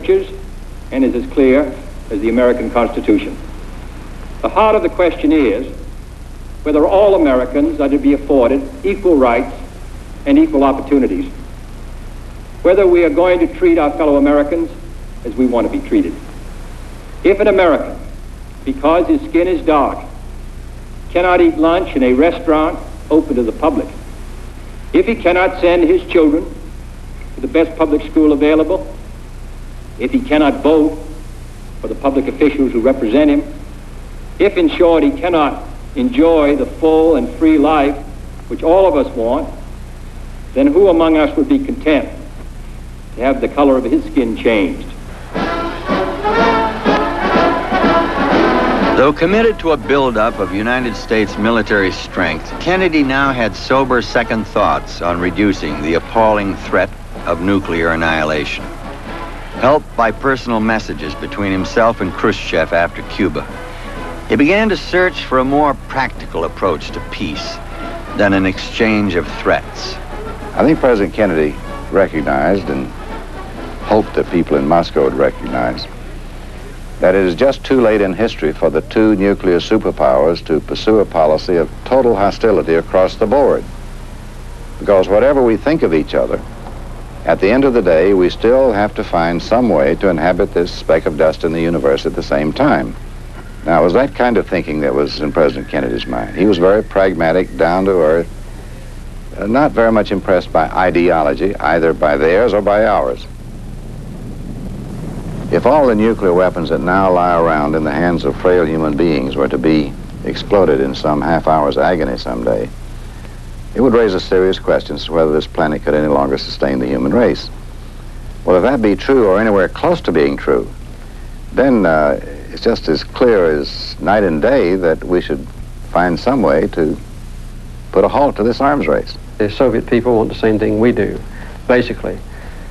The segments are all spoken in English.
Scriptures and is as clear as the American Constitution. The heart of the question is whether all Americans are to be afforded equal rights and equal opportunities, whether we are going to treat our fellow Americans as we want to be treated. If an American, because his skin is dark, cannot eat lunch in a restaurant open to the public, if he cannot send his children to the best public school available, if he cannot vote for the public officials who represent him, if, in short, he cannot enjoy the full and free life which all of us want, then who among us would be content to have the color of his skin changed? Though committed to a buildup of United States military strength, Kennedy now had sober second thoughts on reducing the appalling threat of nuclear annihilation. Helped by personal messages between himself and Khrushchev after Cuba, he began to search for a more practical approach to peace than an exchange of threats. I think President Kennedy recognized, and hoped that people in Moscow would recognize, that it is just too late in history for the two nuclear superpowers to pursue a policy of total hostility across the board. Because whatever we think of each other, at the end of the day, we still have to find some way to inhabit this speck of dust in the universe at the same time. Now, it was that kind of thinking that was in President Kennedy's mind. He was very pragmatic, down to earth, not very much impressed by ideology, either by theirs or by ours. If all the nuclear weapons that now lie around in the hands of frail human beings were to be exploded in some half-hour's agony someday, it would raise a serious question as to whether this planet could any longer sustain the human race. Well, if that be true or anywhere close to being true, then it's just as clear as night and day that we should find some way to put a halt to this arms race. The Soviet people want the same thing we do. Basically,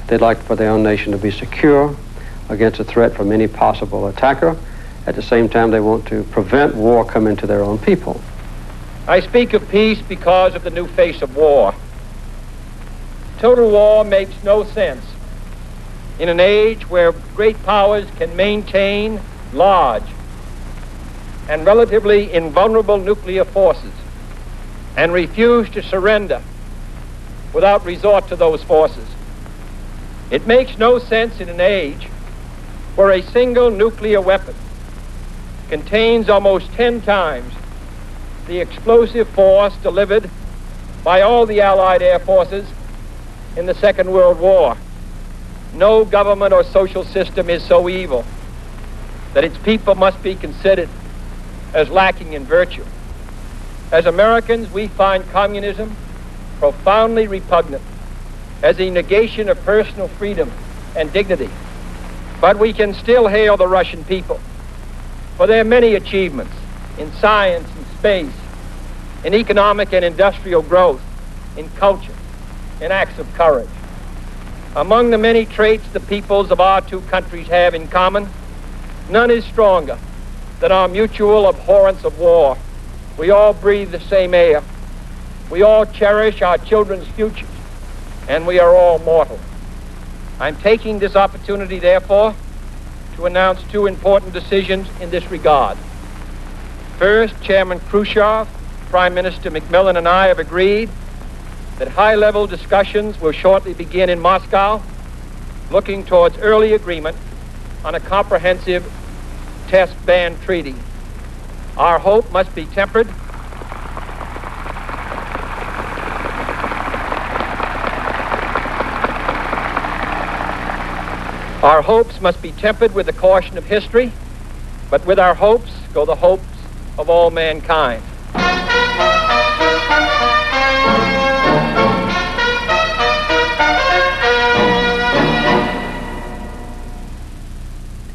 they'd like for their own nation to be secure against a threat from any possible attacker. At the same time, they want to prevent war coming to their own people. I speak of peace because of the new face of war. Total war makes no sense in an age where great powers can maintain large and relatively invulnerable nuclear forces and refuse to surrender without resort to those forces. It makes no sense in an age where a single nuclear weapon contains almost 10 times the explosive force delivered by all the Allied air forces in the Second World War. No government or social system is so evil that its people must be considered as lacking in virtue. As Americans, we find communism profoundly repugnant as a negation of personal freedom and dignity. But we can still hail the Russian people for their many achievements in science and space, in economic and industrial growth, in culture, in acts of courage. Among the many traits the peoples of our two countries have in common, none is stronger than our mutual abhorrence of war. We all breathe the same air. We all cherish our children's futures, and we are all mortal. I'm taking this opportunity, therefore, to announce two important decisions in this regard. First, Chairman Khrushchev, Prime Minister Macmillan, and I have agreed that high-level discussions will shortly begin in Moscow, looking towards early agreement on a comprehensive test ban treaty. Our hope must be tempered Our hopes must be tempered with the caution of history, but with our hopes go the hopes of all mankind.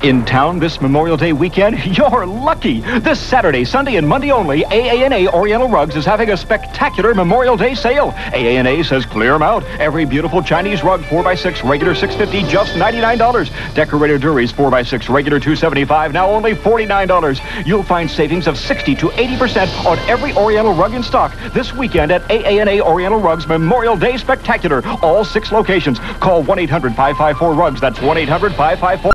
In town this Memorial Day weekend? You're lucky! This Saturday, Sunday, and Monday only, AANA Oriental Rugs is having a spectacular Memorial Day sale. AANA says clear them out. Every beautiful Chinese rug, 4x6, regular $6.50, just $99. Decorated Duries, 4x6, regular $275, now only $49. You'll find savings of 60 to 80% on every Oriental rug in stock this weekend at AANA Oriental Rugs Memorial Day Spectacular. All 6 locations. Call 1-800-554-RUGS. That's 1-800-554